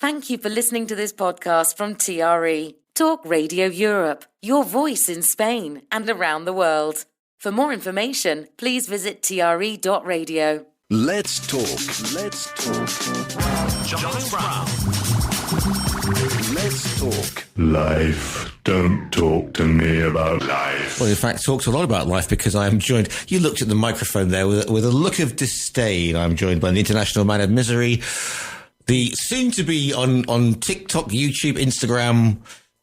Thank you for listening to this podcast from TRE, Talk Radio Europe, your voice in Spain and around the world. For more information, please visit tre.radio. Let's talk. Let's talk. Giles Brown. Let's talk. Life. Don't talk to me about life. Well, in fact, talked a lot about life because I am joined. You looked at the microphone there with a look of disdain. I'm joined by the International Man of Misery, the soon-to-be on TikTok, YouTube, Instagram,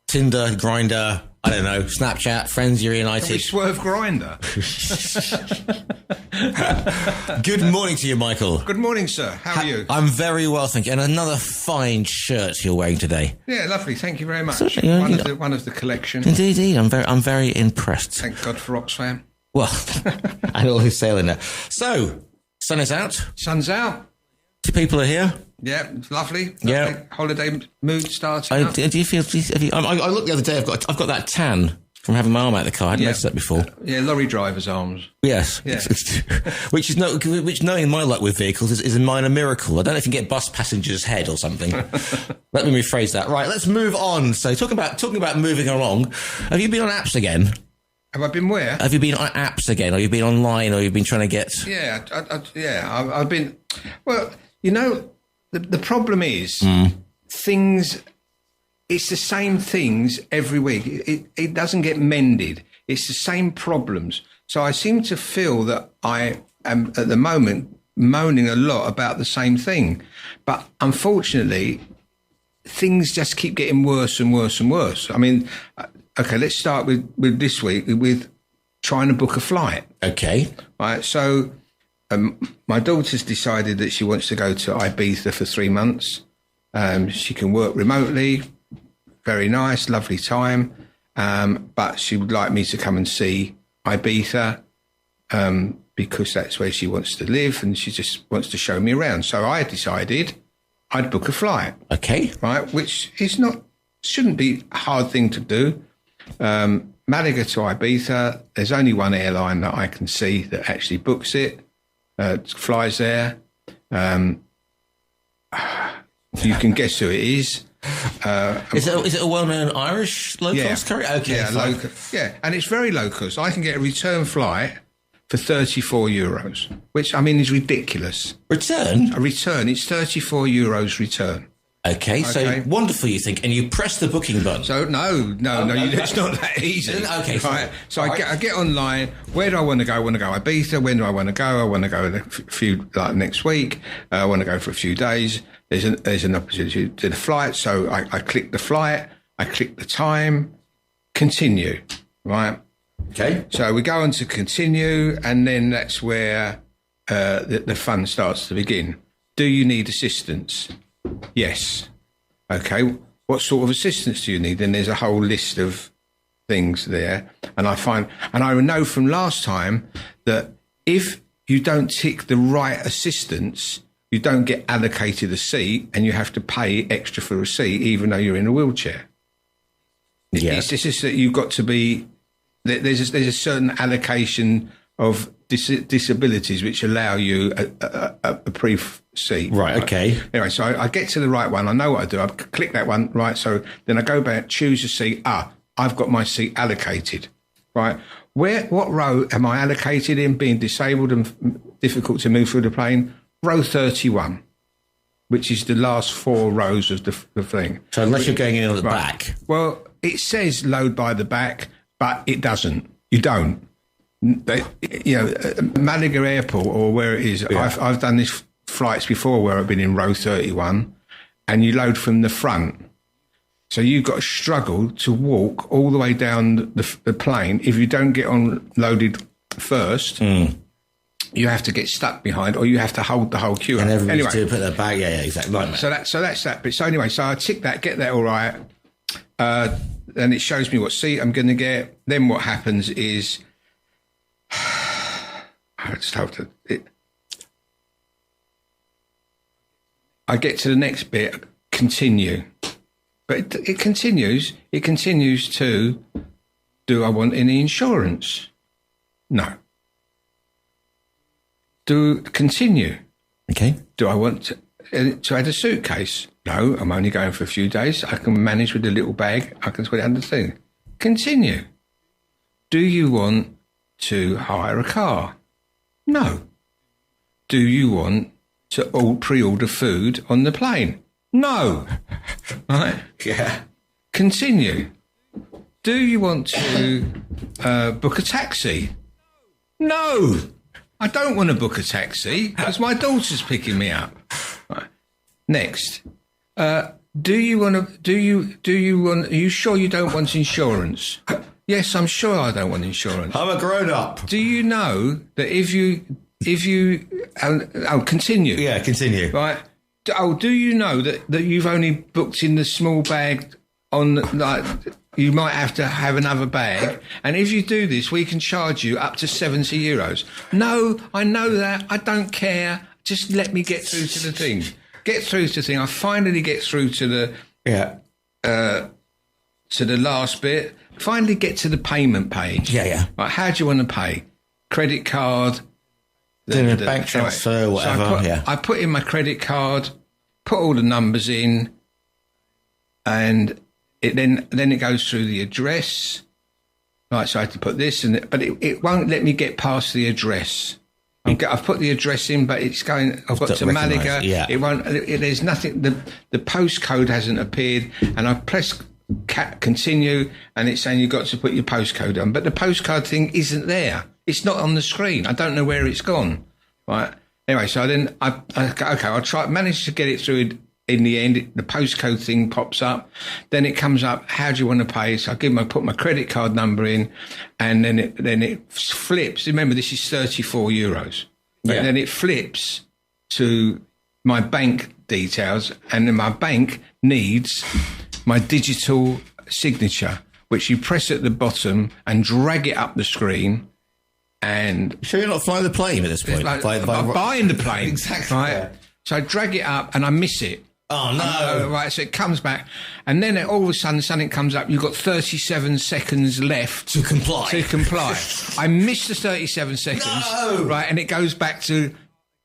Tinder, Grindr, I don't know, Snapchat, Friends United. Can we swerve Grindr? Good morning to you, Michael. Good morning, sir. How are you? I'm very well, thank you. And another fine shirt you're wearing today. Yeah, lovely. Thank you very much. So, One of the collection. Indeed, I'm very impressed. Thank God for Oxfam. Well, and all who's sailing there. So, sun is out. Sun's out. 2 people are here. Yeah, it's lovely. Yeah. Holiday mood starting up. Do you feel? I looked the other day. I've got that tan from having my arm out of the car. I hadn't noticed that before. Yeah, lorry driver's arms. Yes. Yeah. which knowing my luck with vehicles is a minor miracle. I don't know if you can get bus passengers' head or something. Let me rephrase that. Right, let's move on. So talking about moving along. Have you been on apps again? Have I been where? Have you been on apps again, or you've been online, or you've been trying to get? Yeah, I've been. Well, you know. The problem is things. It's the same things every week. It doesn't get mended. It's the same problems. So I seem to feel that I am at the moment moaning a lot about the same thing, but unfortunately, things just keep getting worse and worse and worse. I mean, okay, let's start with this week with trying to book a flight. Okay, right. So. My daughter's decided that she wants to go to Ibiza for 3 months. She can work remotely. Very nice, lovely time. But she would like me to come and see Ibiza because that's where she wants to live and she just wants to show me around. So I decided I'd book a flight. Okay. Right, which shouldn't be a hard thing to do. Malaga to Ibiza, there's only one airline that I can see that actually books it. Flies there. You can guess who it is. Is it a well-known Irish low-cost carrier? Okay, yeah, and it's very low-cost. I can get a return flight for €34, which I mean is ridiculous. Return? A return. It's €34 return. Okay, so wonderful, you think, and you press the booking button. So no, it's not that easy. Okay, right. So I get online. Where do I want to go? I want to go Ibiza. When do I want to go? I want to go next week. I want to go for a few days. There's an opportunity to the flight. So I click the flight. I click the time. Continue. Right. Okay. So we go on to continue, and then that's where the fun starts to begin. Do you need assistance? Yes. Okay. What sort of assistance do you need? Then there's a whole list of things there. And I know from last time that if you don't tick the right assistance, you don't get allocated a seat and you have to pay extra for a seat, even though you're in a wheelchair. Yeah. It's just that you've got to be, there's a certain allocation of disabilities which allow you a pre-seat. Right, okay. Anyway, so I get to the right one. I know what I do. I click that one, right? So then I go back, choose a seat. I've got my seat allocated, right? What row am I allocated in, being disabled and difficult to move through the plane? Row 31, which is the last 4 rows of the thing. So unless you're going in at the back. Well, it says load by the back, but it doesn't. You don't. Malaga Airport or where it is, yeah. I've done these flights before where I've been in row 31 and you load from the front. So you've got to struggle to walk all the way down the plane. If you don't get on loaded first, you have to get stuck behind or you have to hold the whole queue. And everybody's to put their bag, yeah, exactly. Right, so that's that bit. So anyway, so I tick that, get that all right. And it shows me what seat I'm going to get. Then what happens is, I just have to. I get to the next bit, continue, but it continues. It continues to. Do I want any insurance? No. Continue. Okay. Do I want to add a suitcase? No, I'm only going for a few days. I can manage with a little bag. I can put it under the thing. Continue. Do you want to hire a car? No. Do you want to pre-order food on the plane? No. Right? Yeah. Continue. Do you want to book a taxi? No. I don't want to book a taxi because my daughter's picking me up. Right. Next. Are you sure you don't want insurance? Yes, I'm sure I don't want insurance. I'm a grown-up. Do you know that if you continue. Yeah, continue. Right. Do you know that you've only booked in the small bag on, like, you might have to have another bag, and if you do this, we can charge you up to €70. No, I know that. I don't care. Just let me get through to the thing. Get through to the thing. I finally get through to the last bit. Finally get to the payment page. Yeah. Right, how do you want to pay? Credit card. The bank transfer, whatever. So I put in my credit card, put all the numbers in, and then it goes through the address. Right, so I had to put this in, but it won't let me get past the address. I've put the address in, but it's going. I've got to Malaga. Yeah. It won't. There's nothing. The postcode hasn't appeared, and I press continue, and it's saying you've got to put your postcode on, but the postcode thing isn't there. It's not on the screen. I don't know where it's gone. Right. Anyway, so then I'll try. Manage to get it through. In the end, the postcode thing pops up. Then it comes up. How do you want to pay? So I put my credit card number in, and then it flips. Remember, this is €34. Yeah. And then it flips to my bank details, and then my bank needs my digital signature, which you press at the bottom and drag it up the screen. And sure, you're not flying the plane at this point. I'm buying the plane. Exactly. Right. Yeah. So I drag it up and I miss it. Oh, no. Right, so it comes back. And then all of a sudden, something comes up. You've got 37 seconds left. To comply. I missed the 37 seconds. No. Right, and it goes back to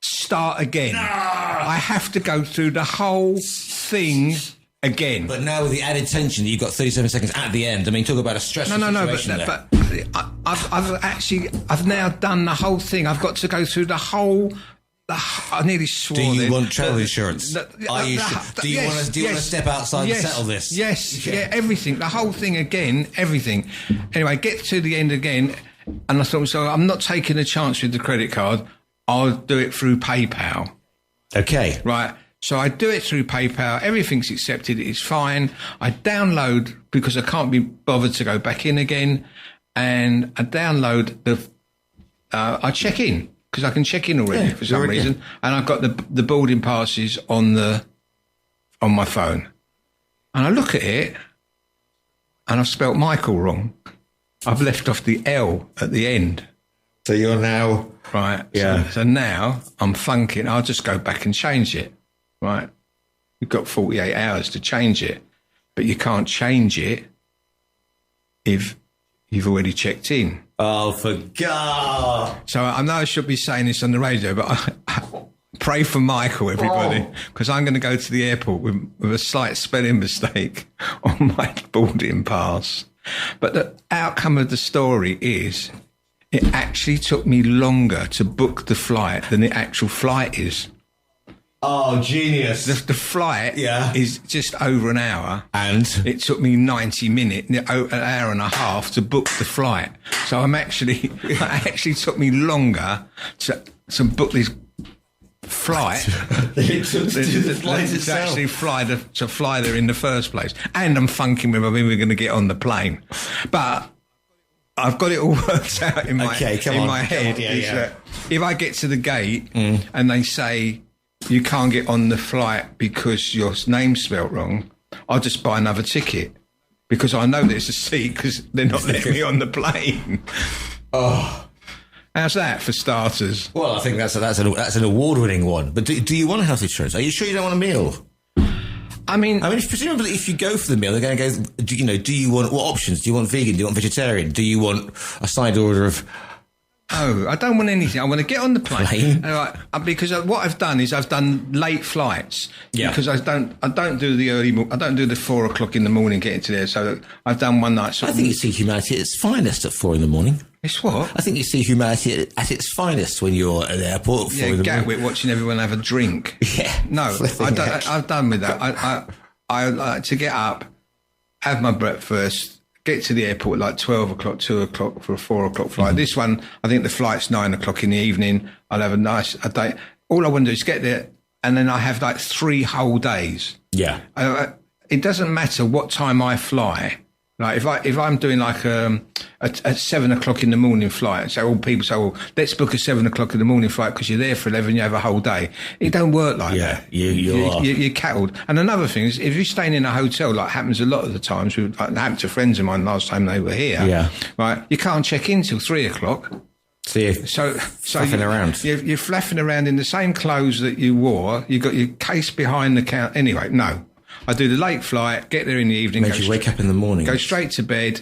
start again. No. I have to go through the whole thing again. But now with the added tension, you've got 37 seconds at the end. I mean, talk about a stressful situation. But I've now done the whole thing. I've got to go through the whole... I nearly swore. Do you want travel insurance? Do you want to step outside and settle this? Yes, everything. The whole thing again, everything. Anyway, get to the end again, and I thought, so I'm not taking a chance with the credit card. I'll do it through PayPal. Okay. Right. So I do it through PayPal. Everything's accepted. It's fine. I download, because I can't be bothered to go back in again, and I download I check in. Because I can check in already for some reason, and I've got the boarding passes on my phone, and I look at it, and I've spelt Michael wrong. I've left off the L at the end. So you're now right. Yeah. So now I'm funking. I'll just go back and change it. Right. You've got 48 hours to change it, but you can't change it if you've already checked in. Oh, for God. So I know I should be saying this on the radio, but I pray for Michael, everybody, because I'm going to go to the airport with a slight spelling mistake on my boarding pass. But the outcome of the story is it actually took me longer to book the flight than the actual flight is. Oh, genius. The flight is just over an hour. And? It took me 90 minutes, an hour and a half to book the flight. So it actually took me longer to book this flight to actually fly there in the first place. And I'm funking with whether we're going to get on the plane. But I've got it all worked out in my head. Yeah. If I get to the gate and they say, you can't get on the flight because your name's spelt wrong, I'll just buy another ticket because I know there's a seat because they're not letting me on the plane. Oh, how's that for starters? Well, I think that's an award-winning one. But do you want a health insurance? Are you sure you don't want a meal? I mean, presumably, if you go for the meal, they're going to go. Do you want what options? Do you want vegan? Do you want vegetarian? Do you want a side order of Oh, I don't want anything. I want to get on the plane. Plane? Because what I've done is I've done late flights. Yeah. Because I don't do the I don't do the 4 o'clock in the morning getting to there. So I've done one night. I think you see humanity at its finest at 4 a.m. It's what? I think you see humanity at its finest when you're at the airport at 4 a.m. Gatwick watching everyone have a drink. Yeah. No, I've done with that. I like to get up, have my breakfast, get to the airport at like 12 o'clock, 2 o'clock for a 4 o'clock flight. This one, I think the flight's 9 o'clock in the evening. I'll have a day. All I want to do is get there, and then I have like 3 whole days. Yeah. It doesn't matter what time I fly. Like if I'm doing like a 7 o'clock in the morning flight, so all people say, "Well, let's book a 7 o'clock in the morning flight because you're there for 11, you have a whole day." It don't work like that. You're cattled. And another thing is, if you're staying in a hotel, like happens a lot of the times, like happened to friends of mine last time they were here. Yeah. Right, you can't check in till 3 o'clock. So you're flapping around. You're flapping around in the same clothes that you wore. You got your case behind the counter. Anyway, no. I do the late flight, get there in the evening. Made you wake up in the morning. Go straight to bed,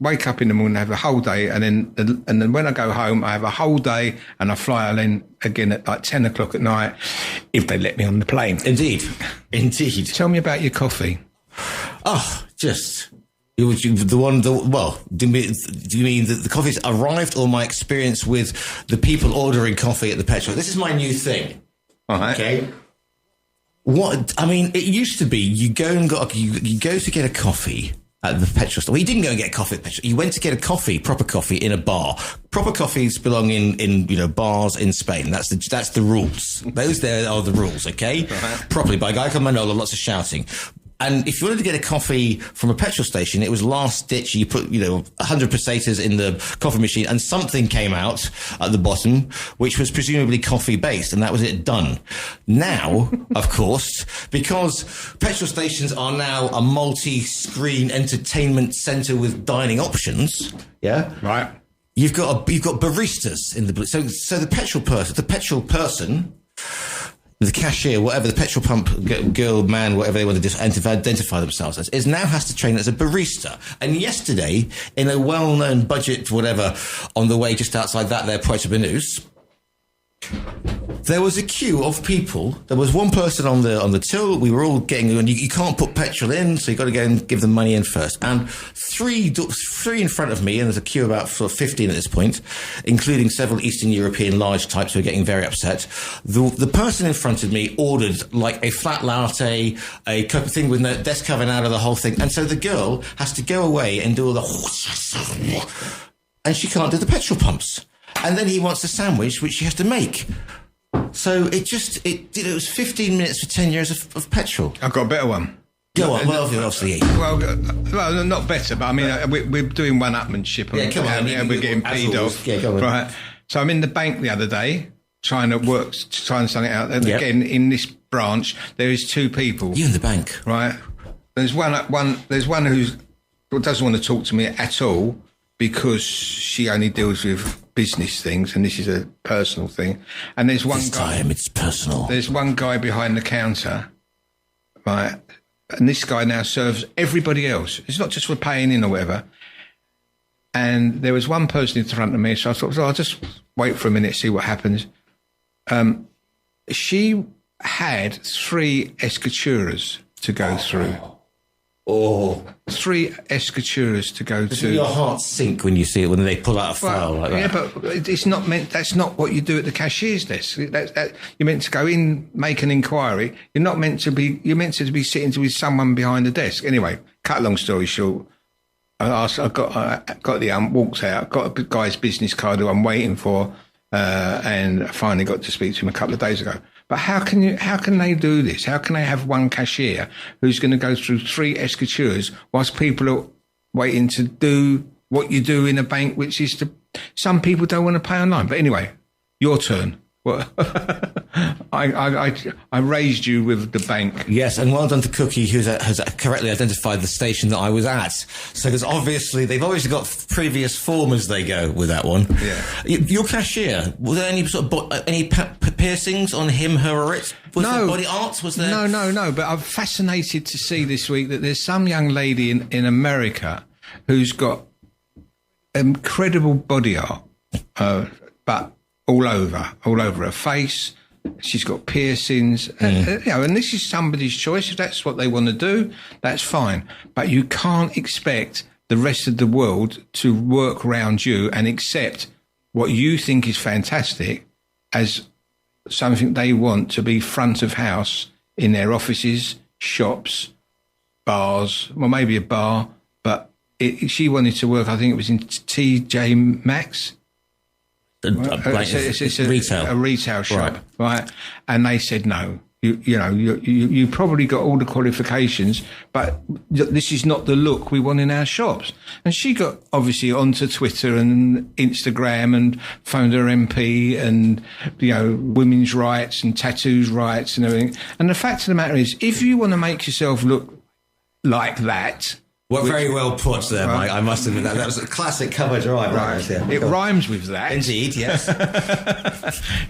wake up in the morning, have a whole day, and then when I go home, I have a whole day, and I fly in again at like 10 o'clock at night, if they let me on the plane. Indeed. Tell me about your coffee. Oh, just... Do you mean that the coffee's arrived, or my experience with the people ordering coffee at the petrol? This is my new thing. All right. Okay. It used to be you go to get a coffee at the petrol store. Well, you didn't go and get a coffee at the petrol. You went to get a coffee, proper coffee, in a bar. Proper coffees belong in bars in Spain. That's the rules. Those there are the rules. Okay. Right. Properly by a guy called Manolo. Lots of shouting. And if you wanted to get a coffee from a petrol station, it was last ditch. You put, 100 pesetas in the coffee machine, and something came out at the bottom, which was presumably coffee based, and that was it done. Now, of course, because petrol stations are now a multi-screen entertainment centre with dining options. Yeah. Right. You've got baristas in the, so the petrol person, the cashier, whatever, the petrol pump girl, man, whatever they want to identify themselves as, is now has to train as a barista. And yesterday, in a well-known budget, whatever, on the way just outside there, Puerto Banús, there was a queue of people. There was one person on the till. We were all getting, and you can't put petrol in, so you've got to go and give them money in first. And three in front of me, and there's a queue of about 15 at this point, including several Eastern European large types who are getting very upset. The person in front of me ordered like a flat latte, a cup of thing with no desk covering out of the whole thing, and so the girl has to go away and do all the, and she can't do the petrol pumps. And then he wants a sandwich, which she has to make. So it was 15 minutes for 10 years of petrol. I've got a better one. Go on, obviously. Well, not better, but I mean, we're doing one-upmanship. Yeah, come on. And we're getting peed off. Yeah, go on. Right. So I'm in the bank the other day, trying something out. And yep. Again, in this branch, there is 2 people. You in the bank. Right. There's one who doesn't want to talk to me at all because she only deals with business things, and this is a personal thing. And there's one guy. It's personal. There's one guy behind the counter, right? And this guy now serves everybody else. It's not just for paying in or whatever. And there was one person in front of me, so I thought, I'll just wait for a minute, see what happens. She had 3 escaturas to go through. Oh. 3 escaturas to go to. Your heart sink when you see it, when they pull out a file like that. Yeah, but it's not meant. That's not what you do at the cashier's desk. You're meant to go in, make an inquiry. You're not meant to be. You're meant to be sitting with someone behind the desk. Anyway, cut a long story short, I got the walked out. Got a guy's business card who I'm waiting for, and I finally got to speak to him a couple of days ago. But how can they do this? How can they have one cashier who's going to go through 3 escatures whilst people are waiting to do what you do in a bank, which is some people don't want to pay online. But anyway, your turn. Well, I raised you with the bank. Yes, and well done to Cookie, who has correctly identified the station that I was at. So, because they've obviously got previous form as they go with that one. Yeah. Your cashier, were there any sort of any piercings on him, her, or it? Was there body art? Was there? No. But I'm fascinated to see this week that there's some young lady in America who's got incredible body art. but all over her face. She's got piercings, and this is somebody's choice. If that's what they want to do, that's fine. But you can't expect the rest of the world to work around you and accept what you think is fantastic as something they want to be front of house in their offices, shops, bars. Well, maybe a bar, but she wanted to work. I think it was in TJ Maxx. It's a retail shop, right? And they said no. You probably got all the qualifications, but this is not the look we want in our shops. And she got obviously onto Twitter and Instagram and phoned her MP and women's rights and tattoos rights and everything. And the fact of the matter is, if you want to make yourself look like that. Very well put there, Mike. I must admit that was a classic cover drive. Right. It rhymes with that. Indeed, yes.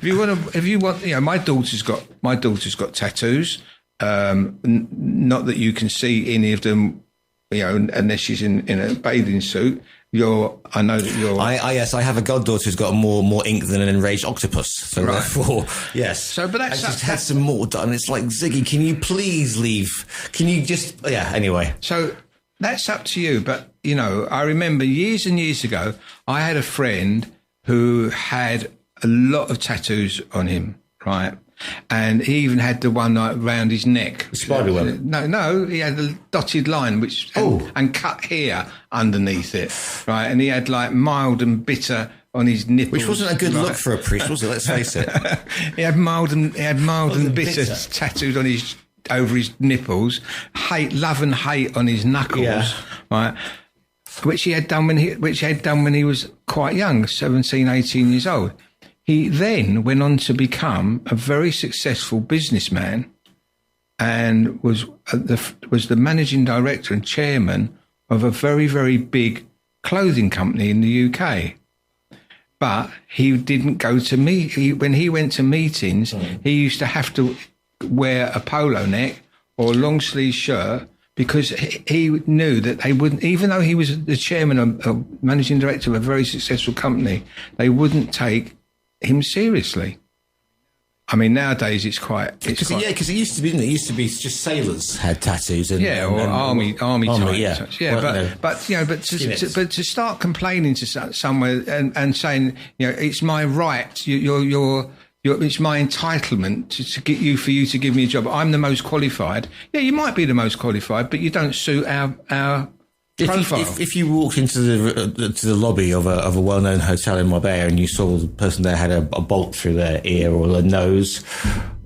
If you want, my daughter's got tattoos. Not that you can see any of them, unless she's in a bathing suit. I know that you're. Yes, I have a goddaughter who's got more ink than an enraged octopus. So therefore, yes. So, but that's just had some more done. It's like, Ziggy, can you please leave? Can you just? Yeah. Anyway. So. That's up to you. But, I remember years and years ago, I had a friend who had a lot of tattoos on him, right? And he even had the one around his neck. The spider web? No, he had a dotted line and cut hair underneath it, right? And he had like mild and bitter on his nipples. Which wasn't a good look for a priest, was it? Let's face it. He had mild and bitter tattoos on over his nipples, love and hate on his knuckles, right? Which he had done when he was quite young, 17, 18 years old. He then went on to become a very successful businessman and was the managing director and chairman of a very, very big clothing company in the UK. But he didn't go to when he went to meetings, he used to have to wear a polo neck or a long sleeve shirt because he knew that they wouldn't, even though he was the chairman or managing director of a very successful company, they wouldn't take him seriously. I mean, nowadays because it used to be, didn't it? It used to be just sailors had tattoos, and army type. Yeah, but to start complaining to somewhere and saying, it's my right, it's my entitlement for you to give me a job. I'm the most qualified. Yeah, you might be the most qualified, but you don't suit our profile. If you walked into the lobby of a well-known hotel in Marbella and you saw the person there had a bolt through their ear or their nose,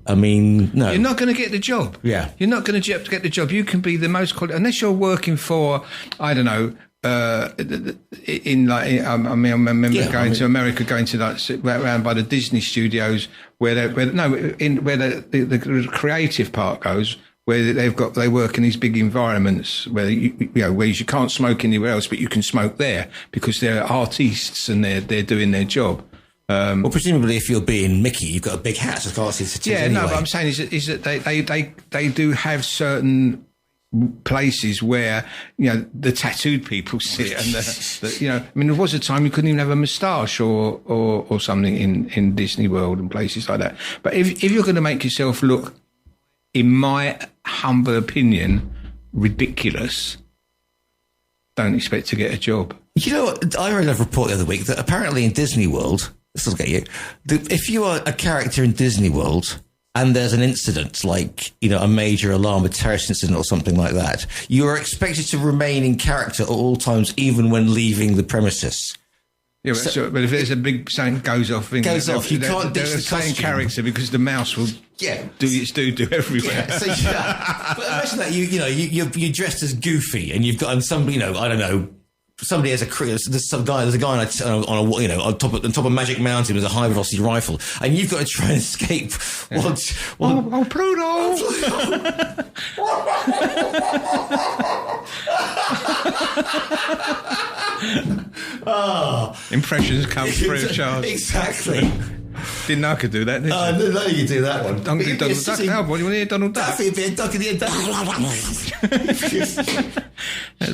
I mean, no. You're not going to get the job. Yeah. You're not going to get the job. You can be the most qualified, unless you're working for, I don't know, I remember going to America, going to around by the Disney studios where the creative part goes, where they work in these big environments where you can't smoke anywhere else, but you can smoke there because they're artists and they're doing their job. Well, presumably, if you're being Mickey, you've got a big hat, so I can't see the tattoos anyway. But I'm saying is that they do have certain places where the tattooed people sit, and there was a time you couldn't even have a moustache or something in Disney World and places like that. But if you're going to make yourself look, in my humble opinion, ridiculous, don't expect to get a job. I read a report the other week that apparently in Disney World, this will get you, if you are a character in Disney World and there's an incident like, a major alarm, a terrorist incident or something like that, you are expected to remain in character at all times, even when leaving the premises. Yeah, but if there's a big sign goes off, you can't ditch the same character because the mouse will do its doo-doo everywhere. Yeah, but imagine that you're dressed as Goofy and you've got somebody, I don't know, somebody has there's a guy on top of Magic Mountain with a high velocity rifle, and you've got to try and escape. Pluto! Impressions come free of charge. Exactly. Didn't know I could do that, did you? I didn't know you could do that one. I'm going to Donald Duck now. What do you want to hear, Donald Duck? That'd be a duck in the end.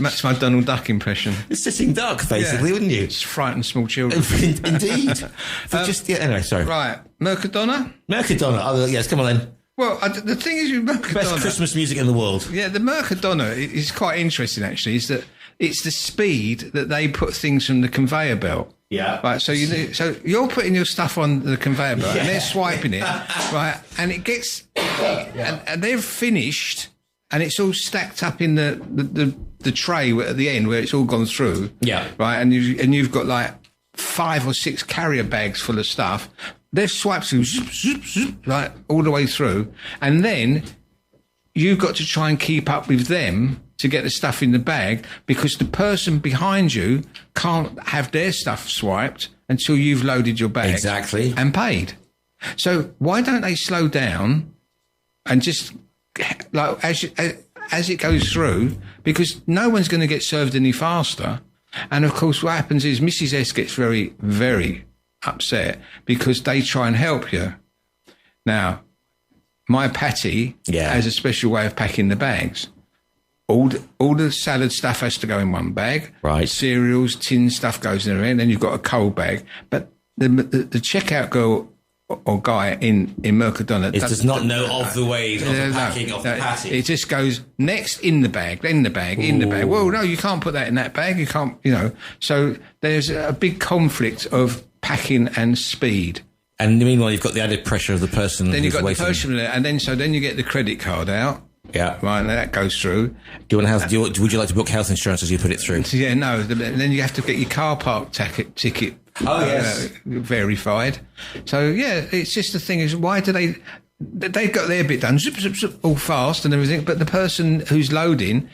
That's my Donald Duck impression. A sitting duck, basically, wouldn't you? It's frighten small children. Indeed. Anyway, sorry. Right, Mercadona? Mercadona. Oh, yes, come on then. Well, the thing is with Mercadona... Best Christmas music in the world. Yeah, the Mercadona is quite interesting, actually, is that it's the speed that they put things from the conveyor belt. Yeah. Right, so you're putting your stuff on the conveyor belt and they're swiping it, right, and it gets... And they've finished and it's all stacked up in the tray at the end where it's all gone through. Yeah. Right, and you've got like 5 or 6 carrier bags full of stuff. They've swiped through, zoop, zoop, zoop, right, all the way through. And then you've got to try and keep up with them to get the stuff in the bag because the person behind you can't have their stuff swiped until you've loaded your bag. Exactly. And paid. So why don't they slow down and just, like, as it goes through, because no one's going to get served any faster. And of course, what happens is Mrs. S gets very, very upset because they try and help you. Now, my Patty has a special way of packing the bags. All the salad stuff has to go in one bag. Right. Cereals, tin stuff goes in there, and then you've got a cold bag. But the checkout girl or guy in Mercadona does not know of the ways of the packing of the patty. It just goes next in the bag, then the bag, in the bag. Well, no, you can't put that in that bag. You can't, So there's a big conflict of packing and speed. And meanwhile, you've got the added pressure of the person. Then you've got waiting. the person, and then you get the credit card out. Yeah. Right, and that goes through. Would you like to book health insurance as you put it through? Yeah, no. Then you have to get your car park ticket. Oh, yes. Verified. So, yeah, it's just the thing is, why do they've got their bit done, zip, zip, zip, all fast and everything, but the person who's loading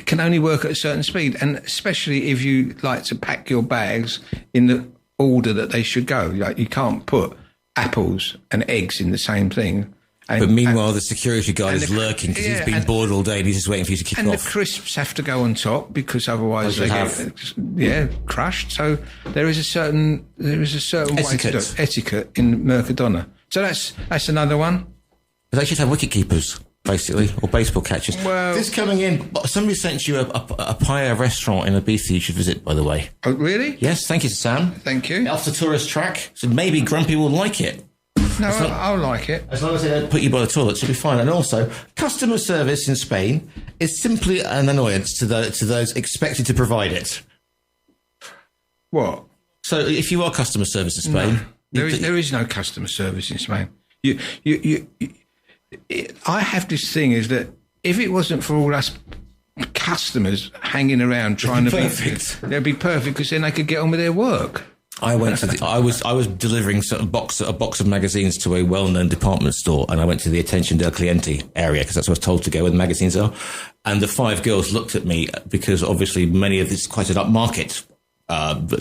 can only work at a certain speed, and especially if you like to pack your bags in the order that they should go. Like, you can't put apples and eggs in the same thing. But meanwhile, the security guard is lurking because he's been bored all day and he's just waiting for you to kick off. And the crisps have to go on top because otherwise they get crushed. So there is a certain way to do it. Etiquette in Mercadona. So that's another one. But they should have wicket keepers, basically, or baseball catchers. Well, this coming in, somebody sent you a Paya restaurant in Ibiza you should visit, by the way. Oh, really? Yes, thank you, Sam. Thank you. Off the tourist track, so maybe Grumpy will like it. No, I'll like it. As long as they don't put you by the toilet, it'll be fine. And also, customer service in Spain is simply an annoyance to those expected to provide it. What? So, if you are customer service in Spain... No, there is no customer service in Spain. I have this thing is that if it wasn't for all us customers hanging around trying to perfect, they'd be perfect because then they could get on with their work. I went to I was delivering a box of magazines to a well-known department store, and I went to the attention del cliente area because that's where I was told to go where the magazines are. And the 5 girls looked at me because obviously many of this is quite an upmarket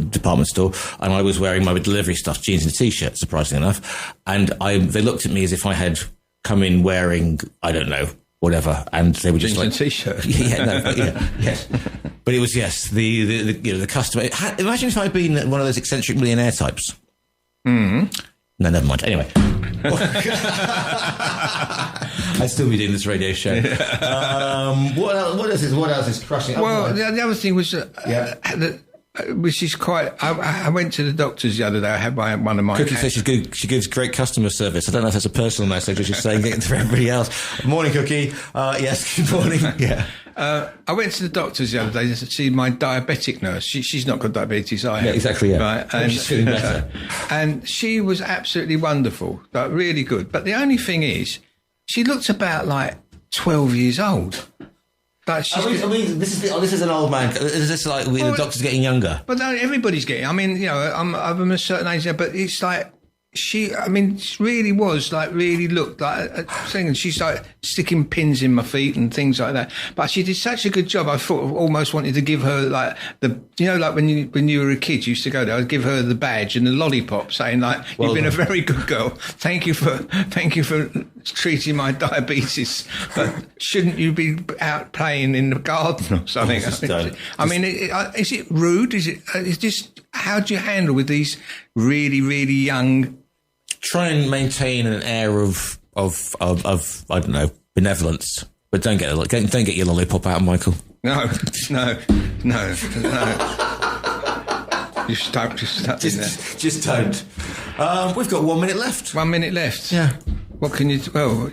department store, and I was wearing my delivery stuff, jeans and a t-shirt, surprisingly enough. And they looked at me as if I had come in wearing, I don't know, whatever, and they were just jeans like and t-shirt. Yes. But it was the customer. Imagine if I'd been one of those eccentric millionaire types. No, never mind. Anyway, I'd still be doing this radio show. What else is crushing? Well, the other thing was which is quite. I went to the doctor's the other day. I had one of my. Cookie says she gives great customer service. I don't know if that's a personal message or she's saying it to everybody else. Morning, Cookie. Yes, good morning. Yeah. I went to the doctor's the other day to see my diabetic nurse. She's not got diabetes. I have. Yeah, exactly. Yeah. Right. And she's feeling better. And she was absolutely wonderful, like really good. But the only thing is, she looked about like 12 years old. But this is an old man. Is this like the doctor's getting younger? But no, everybody's getting. I mean, I'm a certain age now, but it's like she really was like really looked like a thing, and she's like sticking pins in my feet and things like that. But she did such a good job. I thought almost wanted to give her like like when you were a kid, you used to go there. I'd give her the badge and the lollipop, saying like, "You've been a very good girl. Thank you for treating my diabetes. But shouldn't you be out playing in the garden or something?" I mean, is it rude? Is it? It's just how do you handle with these really, really young try and maintain an air of I don't know, benevolence, but don't get your lollipop out, Michael. No. Just don't. Just don't. We've got 1 minute left. 1 minute left. Yeah. What can you? Well,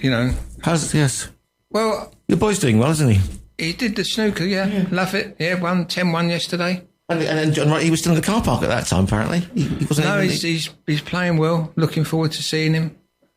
Yes. Well, Your boy's doing well, isn't he? he did the snooker. Yeah. Love it. Yeah, 10-1 yesterday. And John, he was still in the car park at that time. Apparently, he wasn't. No, even, he's playing well. Looking forward to seeing him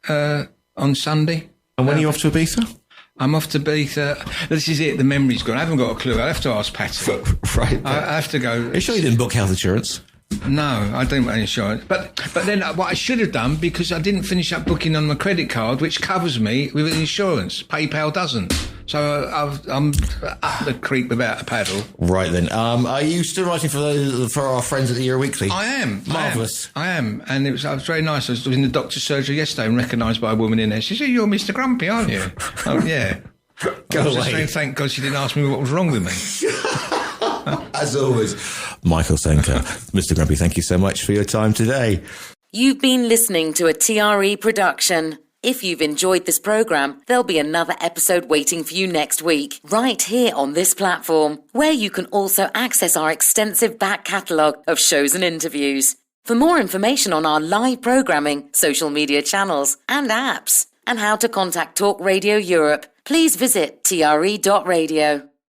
on Sunday. And when are you off to Ibiza? I'm off to Ibiza. This is it. The memory's gone. I haven't got a clue. I have to ask Patty. Right. I have to go. Are you sure you didn't book health insurance? No, I don't want insurance. But then what I should have done, because I didn't finish up booking on my credit card, which covers me with insurance. PayPal doesn't. So I'm up the creek without a paddle. Right then. Are you still writing for our friends at the Euro Weekly? I am. Marvellous. I am. And it was very nice. I was in the doctor's surgery yesterday and recognised by a woman in there. She said, "You're Mr. Grumpy, aren't you?" Oh, yeah. Go I was away. just saying, thank God she didn't ask me what was wrong with me. As always, Michael Senker, Mr. Grumpy, thank you so much for your time today. You've been listening to a TRE production. If you've enjoyed this programme, there'll be another episode waiting for you next week, right here on this platform, where you can also access our extensive back catalogue of shows and interviews. For more information on our live programming, social media channels and apps, and how to contact Talk Radio Europe, please visit tre.radio.